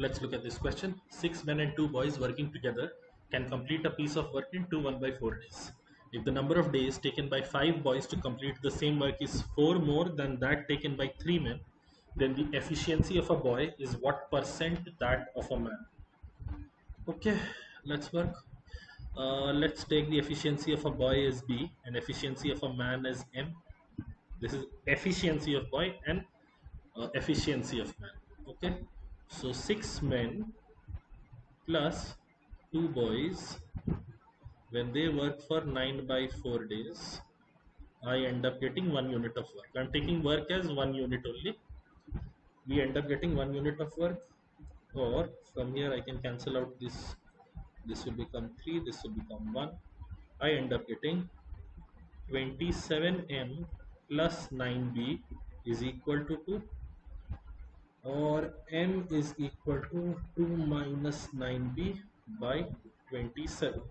Let's look at this question. 6 men and 2 boys working together can complete a piece of work in 2 1/4 days. If the number of days taken by 5 boys to complete the same work is 4 more than that taken by 3 men, then the efficiency of a boy is what percent that of a man? Okay, let's work. Let's take the efficiency of a boy as B and efficiency of a man as M. This is efficiency of boy and efficiency of man. Okay, so 6 men plus 2 boys, when they work for 9/4 days, I end up getting 1 unit of work. I'm taking work as 1 unit only. We end up getting 1 unit of work, or from here I can cancel out this. This will become 3, this will become 1. I end up getting 27m plus 9b is equal to 2, or m is equal to 2 minus 9b by 27.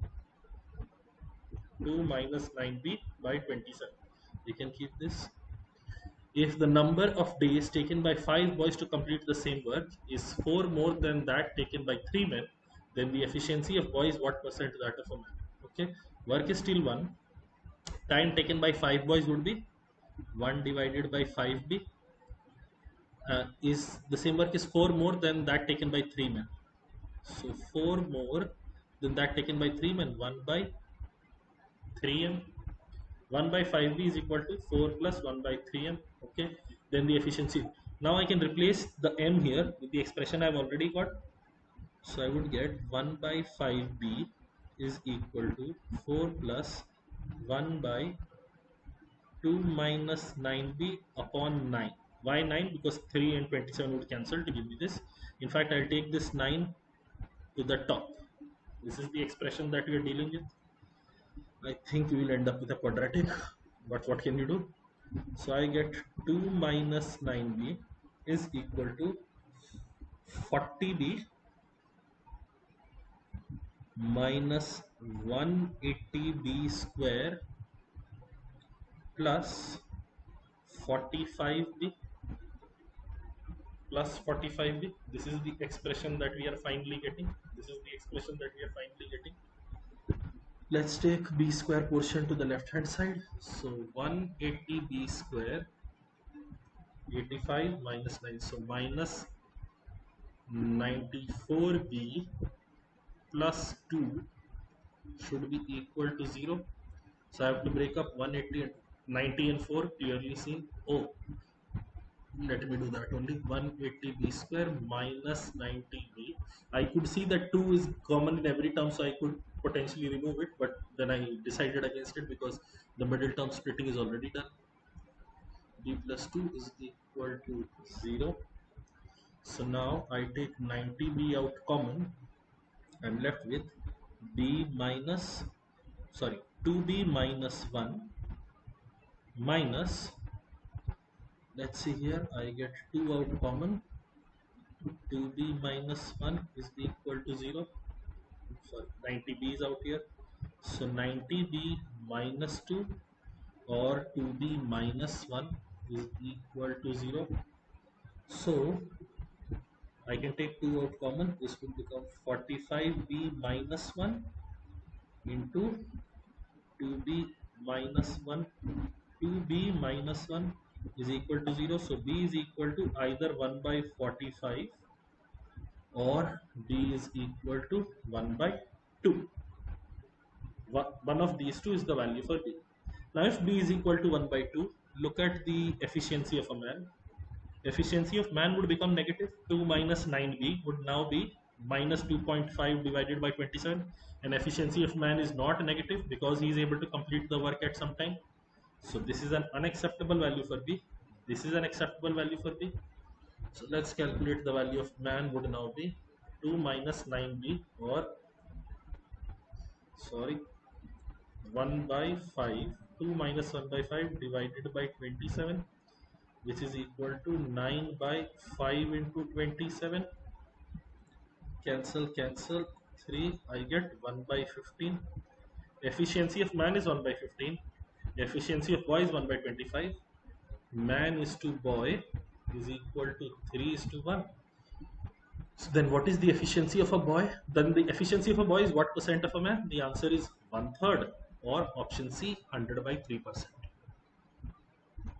2 minus 9b by 27. You can keep this. If the number of days taken by 5 boys to complete the same work is 4 more than that taken by 3 men, then the efficiency of boys what percent that of a man? Okay, work is still 1. Time taken by 5 boys would be 1 divided by 5b. Is the same work is 4 more than that taken by 3 men. So 4 more than that taken by 3 men, 1 by 3m. 1 by 5b is equal to 4 plus 1 by 3m. Okay, then the efficiency. Now I can replace the m here with the expression I've already got. So I would get 1 by 5b is equal to 4 plus 1 by 2 minus 9b upon 9. Why 9? Because 3 and 27 would cancel to give me this. In fact, I'll take this 9 to the top. This is the expression that we are dealing with. I think we will end up with a quadratic, but what can you do? So I get 2 minus 9b is equal to 40b minus 180b square plus 45b plus 45b. This is the expression that we are finally getting. This is the expression that we are finally getting. Let's take b square portion to the left hand side. So 180b square, 85 minus 9, so minus 94b plus 2 should be equal to 0. So I have to break up 180 and 90 and 4, clearly seen. Oh, let me do that only. 180b square minus 90b. I could see that 2 is common in every term, so I could potentially remove it, but then I decided against it because the middle term splitting is already done. B plus 2 is equal to 0. So now I take 90b out common. I'm left with b minus, sorry, 2b minus 1 minus, let's see here, I get 2 out common. 2b minus 1 is equal to 0. Sorry, 90b is out here. So 90b minus 2 or 2b minus 1 is equal to 0. So I can take 2 out common. This will become 45b minus 1 into 2b minus 1. 2b minus 1 is equal to 0. So b is equal to either 1 by 45 or b is equal to 1 by 2. One of these two is the value for b. Now if b is equal to 1 by 2, look at the efficiency of a man. Efficiency of man would become negative. 2 minus 9b would now be minus 2.5 divided by 27, and efficiency of man is not negative because he is able to complete the work at some time. So this is an unacceptable value for b. This is an acceptable value for b. So let's calculate the value of man would now be 2 minus 9b, or sorry, 1 by 5. 2 minus 1 by 5 divided by 27, which is equal to 9 by 5 into 27. Cancel, cancel. 3, I get 1 by 15. Efficiency of man is 1 by 15. Efficiency of boy is 1 by 25. Man is to boy is equal to 3 is to 1. So then what is the efficiency of a boy? Then the efficiency of a boy is what percent of a man? The answer is one third, or option C, 100 by 3%.